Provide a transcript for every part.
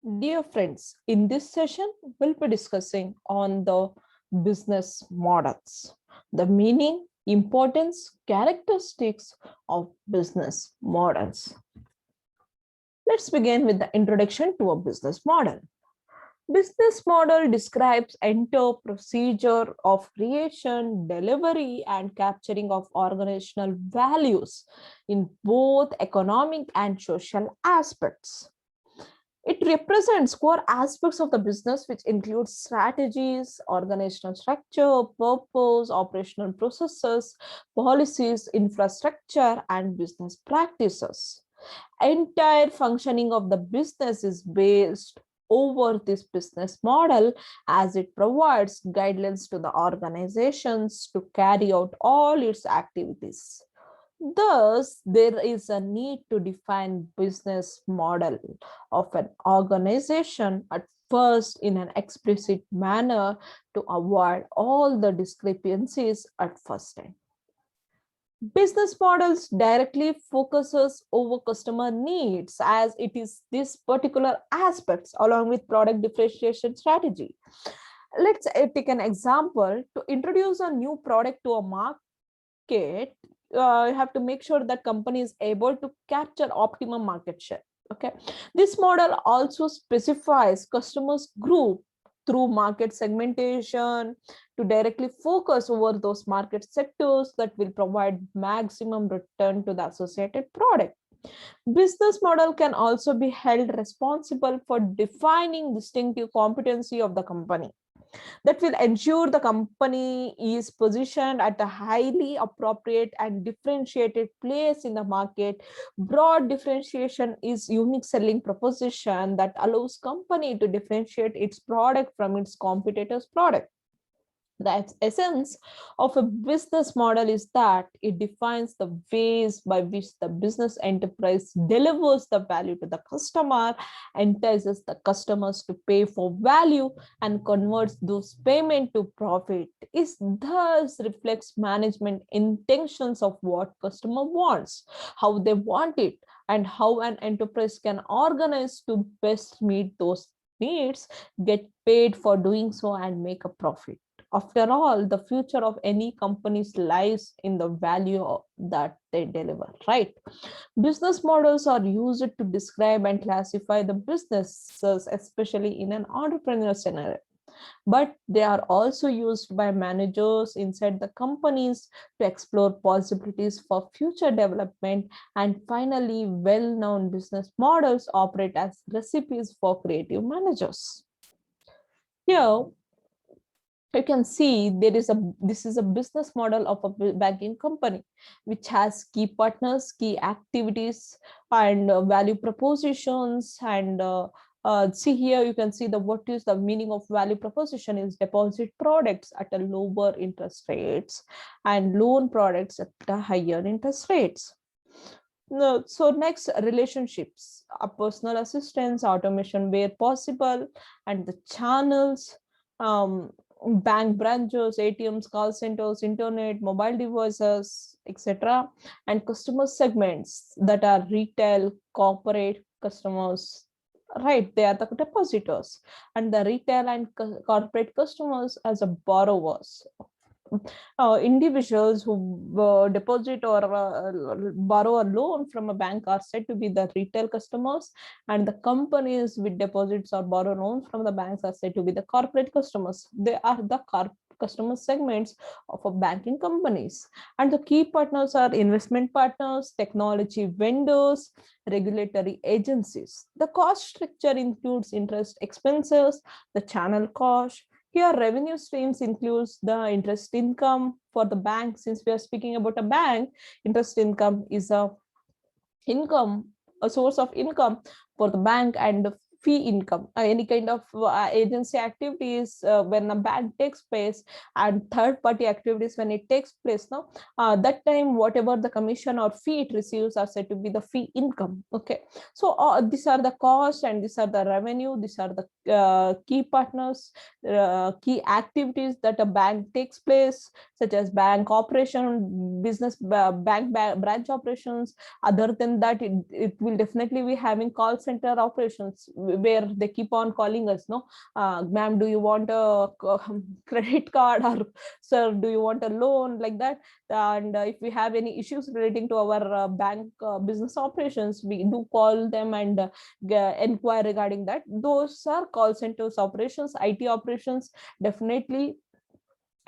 Dear friends, in this session, we'll be discussing on the business models, the meaning, importance, characteristics of business models. Let's begin with the introduction to a business model. Business model describes entire procedure of creation, delivery, and capturing of organizational values in both economic and social aspects. It represents core aspects of the business, which include strategies, organizational structure, purpose, operational processes, policies, infrastructure, and business practices. Entire functioning of the business is based over this business model as it provides guidelines to the organizations to carry out all its activities. Thus, there is a need to define business model of an organization at first in an explicit manner to avoid all the discrepancies at first time. Business models directly focuses over customer needs as it is this particular aspects along with product differentiation strategy. Let's take an example. To introduce a new product to a market, you have to make sure that company is able to capture optimum market share. Okay, this model also specifies customers group through market segmentation to directly focus over those market sectors that will provide maximum return to the associated product. Business model can also be held responsible for defining distinctive competency of the company that will ensure the company is positioned at a highly appropriate and differentiated place in the market. Broad differentiation is unique selling proposition that allows company to differentiate its product from its competitors' product. The essence of a business model is that it defines the ways by which the business enterprise delivers the value to the customer, entices the customers to pay for value, and converts those payment to profit. It thus reflects management intentions of what customer wants, how they want it, and how an enterprise can organize to best meet those needs, get paid for doing so, and make a profit. After all, the future of any company's lies in the value that they deliver, right? Business models are used to describe and classify the businesses, especially in an entrepreneurial scenario. But they are also used by managers inside the companies to explore possibilities for future development. And finally, well-known business models operate as recipes for creative managers. Here, you can see this is a business model of a banking company which has key partners, key activities, and value propositions. And see here, you can see the what is the meaning of value proposition is deposit products at a lower interest rates and loan products at a higher interest rates. No, so next, relationships, a personal assistance, automation where possible, and the channels, um, bank branches, ATMs, call centers, internet, mobile devices, etc., and customer segments that are retail, corporate customers. Right, they are the depositors, and the retail and corporate customers as a borrowers. Individuals who deposit or borrow a loan from a bank are said to be the retail customers, and the companies with deposits or borrow loans from the banks are said to be the corporate customers. They are the customer segments of a banking companies, and the key partners are investment partners, technology vendors, regulatory agencies. The cost structure includes interest expenses, the channel cost. Here, revenue streams includes the interest income for the bank. Since we are speaking about a bank, interest income is a source of income for the bank, and fee income, any kind of agency activities when a bank takes place, and third party activities when it takes place. Now, that time whatever the commission or fee it receives are said to be the fee income. Okay, so these are the costs and these are the revenue. These are the key partners, key activities that a bank takes place, such as bank operation, business bank branch operations. Other than that, it will definitely be having call center operations where they keep on calling us, no, ma'am, do you want a credit card, or sir, do you want a loan, like that. And if we have any issues relating to our bank business operations, we do call them and inquire regarding that. Those are call centers operations, IT operations. Definitely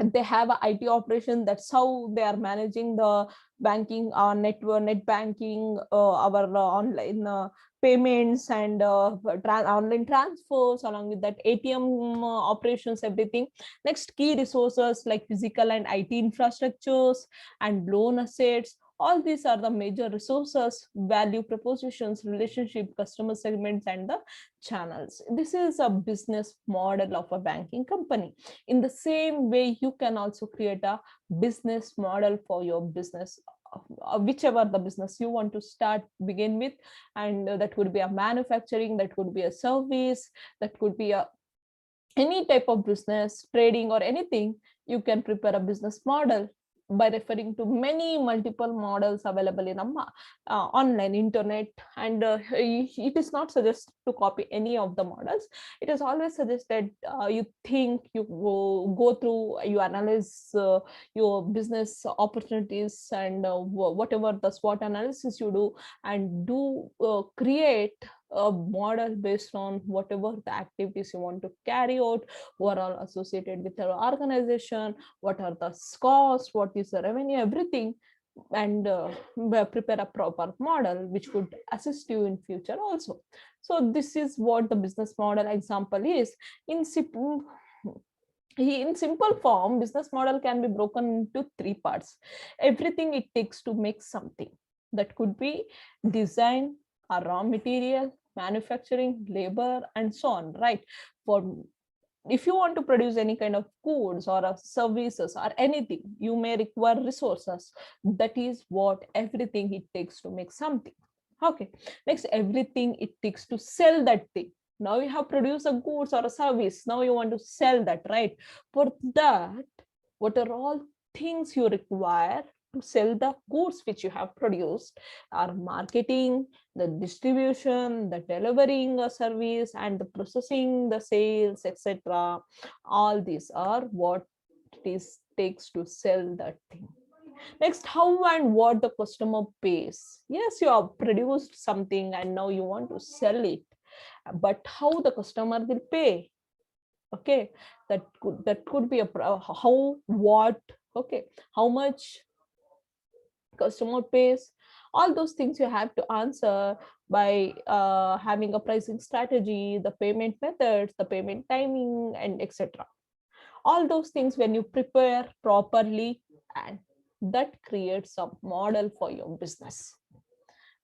they have a IT operation. That's how they are managing the banking, network, net banking, our online payments, and online transfers, along with that ATM operations, everything. Next, key resources like physical and IT infrastructures and loan assets. All these are the major resources, value propositions, relationship, customer segments, and the channels. This is a business model of a banking company. In the same way, you can also create a business model for your business, whichever the business you want to start, begin with. And that would be a manufacturing, that could be a service, that could be a any type of business, trading, or anything. You can prepare a business model by referring to many multiple models available in online internet. And it is not suggested to copy any of the models. It is always suggested you think, you go through, you analyze your business opportunities, and whatever the SWOT analysis you do, and do create a model based on whatever the activities you want to carry out, who are all associated with your organization, what are the costs, what is the revenue, everything. And prepare a proper model which could assist you in future also. So this is what the business model example is. In simple form, business model can be broken into three parts. Everything it takes to make something. That could be design, a raw material, manufacturing, labor, and so on, right? For if you want to produce any kind of goods or services or anything, you may require resources. That is what everything it takes to make something. Okay. Next, everything it takes to sell that thing. Now you have produced a goods or a service. Now you want to sell that, right? For that, what are all things you require to sell the goods which you have produced? Are marketing, the distribution, the delivering a service, and the processing, the sales, etc. All these are what it takes to sell that thing. Next, how and what the customer pays. Yes, you have produced something and now you want to sell it, but how the customer will pay? Okay, that could be a how, what, okay, how much customer pays. All those things you have to answer by having a pricing strategy, the payment methods, the payment timing, and etc. All those things when you prepare properly, and that creates a model for your business.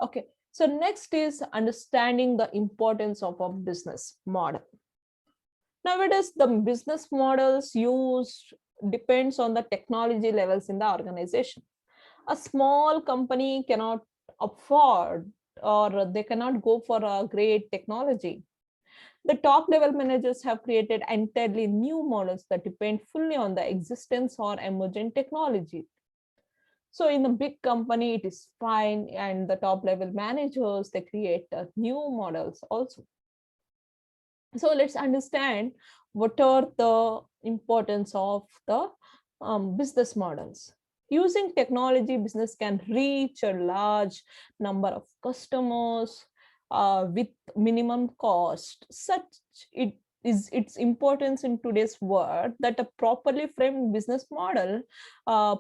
Okay, so next is understanding the importance of a business model. Nowadays, the business models used depends on the technology levels in the organization. A small company cannot afford, or they cannot go for a great technology. The top level managers have created entirely new models that depend fully on the existence or emergent technology. So in a big company, it is fine, and the top level managers, they create new models also. So let's understand what are the importance of the business models. Using technology, business can reach a large number of customers with minimum cost. Such it is its importance in today's world that a properly framed business model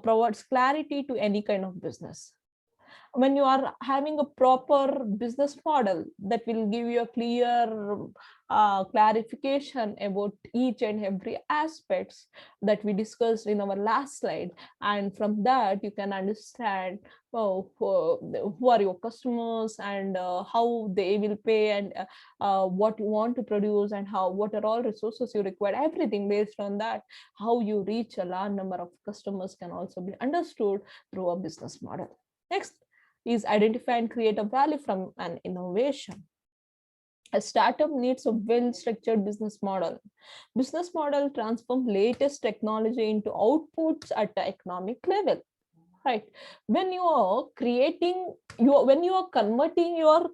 provides clarity to any kind of business. When you are having a proper business model, that will give you a clear clarification about each and every aspects that we discussed in our last slide. And from that, you can understand who are your customers, and how they will pay, and what you want to produce, and what are all resources you require. Everything based on that, how you reach a large number of customers can also be understood through a business model. Next is identify and create a value from an innovation. A startup needs a well-structured business model. Business model transform latest technology into outputs at the economic level. Right. When you are creating when you are converting your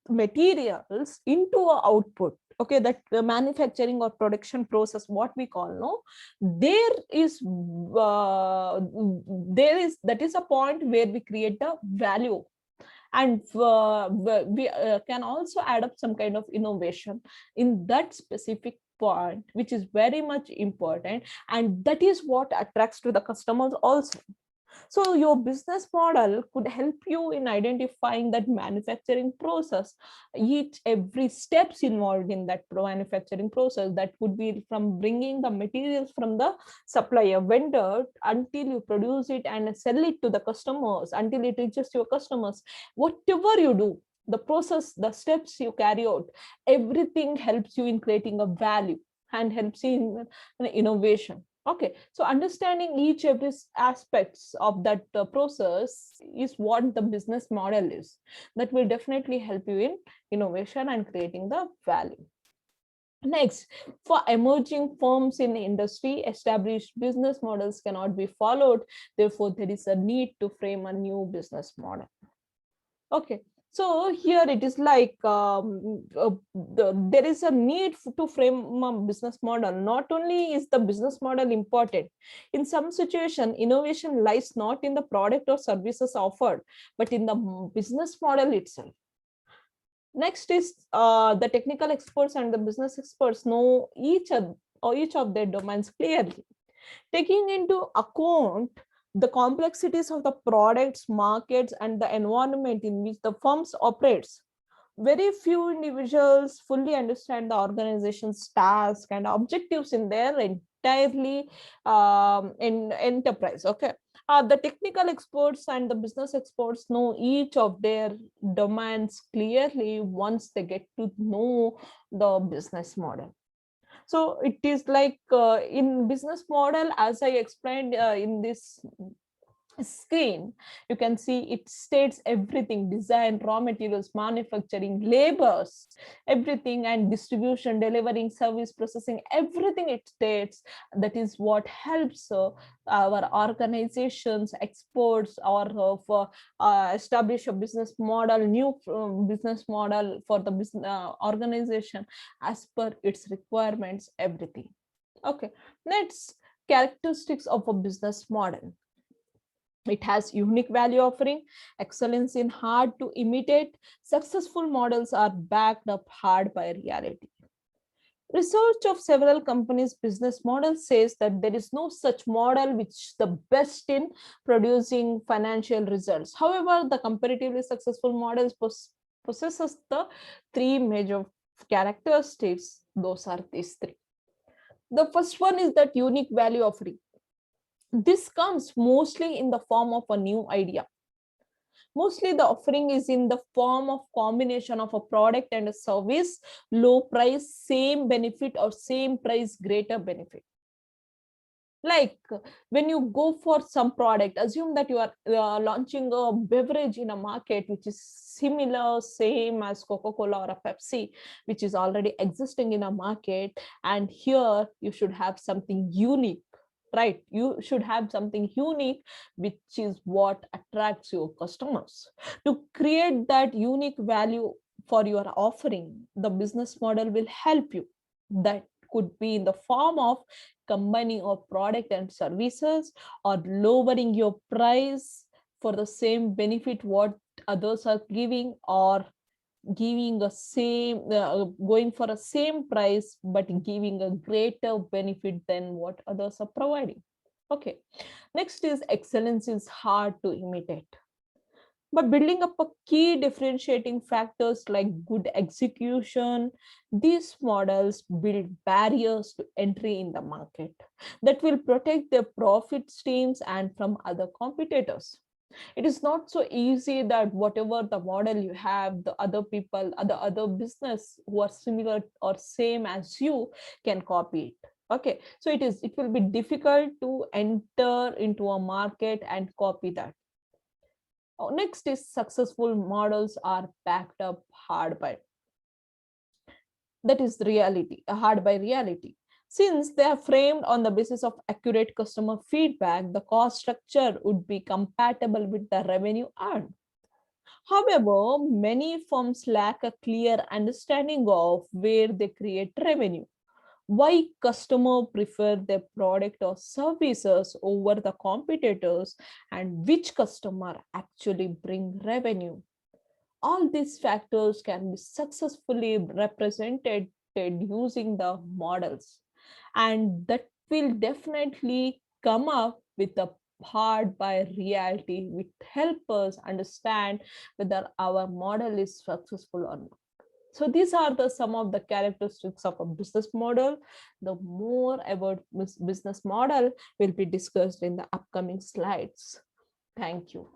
materials into a output, okay, that the manufacturing or production process, what we call, no, there is that is a point where we create the value, and we can also add up some kind of innovation in that specific point, which is very much important, and that is what attracts to the customers also. So your business model could help you in identifying that manufacturing process, each every steps involved in that manufacturing process. That could be from bringing the materials from the supplier vendor until you produce it and sell it to the customers, until it reaches your customers. Whatever you do, the process, the steps you carry out, everything helps you in creating a value and helps you in innovation. Okay, so understanding each every aspects of that process is what the business model is. That will definitely help you in innovation and creating the value. Next, for emerging firms in the industry, established business models cannot be followed. Therefore, there is a need to frame a new business model. Okay, so here it is like there is a need to frame a business model. Not only is the business model important, in some situation, innovation lies not in the product or services offered, but in the business model itself. Next is the technical experts and the business experts know each of their domains clearly, taking into account the complexities of the products, markets, and the environment in which the firms operates. Very few individuals fully understand the organization's tasks and objectives in their entirely in enterprise. Okay, the technical experts and the business experts know each of their domains clearly once they get to know the business model. So it is like in business model, as I explained in this screen, you can see it states everything: design, raw materials, manufacturing, labors, everything, and distribution, delivering, service, processing, everything it states. That is what helps our organizations, experts, or for establish a business model, new business model for the business organization as per its requirements, everything. Okay, next, characteristics of a business model. It has unique value offering, excellence in hard to imitate. Successful models are backed up hard by reality. Research of several companies' business models says that there is no such model which is the best in producing financial results. However, the comparatively successful models possesses the three major characteristics. Those are these three. The first one is that unique value offering. This comes mostly in the form of a new idea. Mostly the offering is in the form of combination of a product and a service, low price, same benefit, or same price, greater benefit. Like when you go for some product, assume that you are launching a beverage in a market which is similar, same as Coca-Cola or a Pepsi, which is already existing in a market, and here you should have something unique. Right, you should have something unique, which is what attracts your customers. To create that unique value for your offering, the business model will help you. That could be in the form of combining your product and services, or lowering your price for the same benefit what others are giving, or giving a same going for a same price but giving a greater benefit than what others are providing. Okay, next is excellence is hard to imitate, but building up a key differentiating factors like good execution. These models build barriers to entry in the market that will protect their profit streams and from other competitors. It is not so easy that whatever the model you have, the other people, other business who are similar or same as you can copy it. Okay, so it will be difficult to enter into a market and copy that. Next is successful models are backed up hard by, that is reality, hard by reality. Since they are framed on the basis of accurate customer feedback, the cost structure would be compatible with the revenue earned. However, many firms lack a clear understanding of where they create revenue, why customer prefer their product or services over the competitors, and which customer actually bring revenue. All these factors can be successfully represented using the models, and that will definitely come up with a part by reality which help us understand whether our model is successful or not. So these are the some of the characteristics of a business model. The more about business model will be discussed in the upcoming slides. Thank you.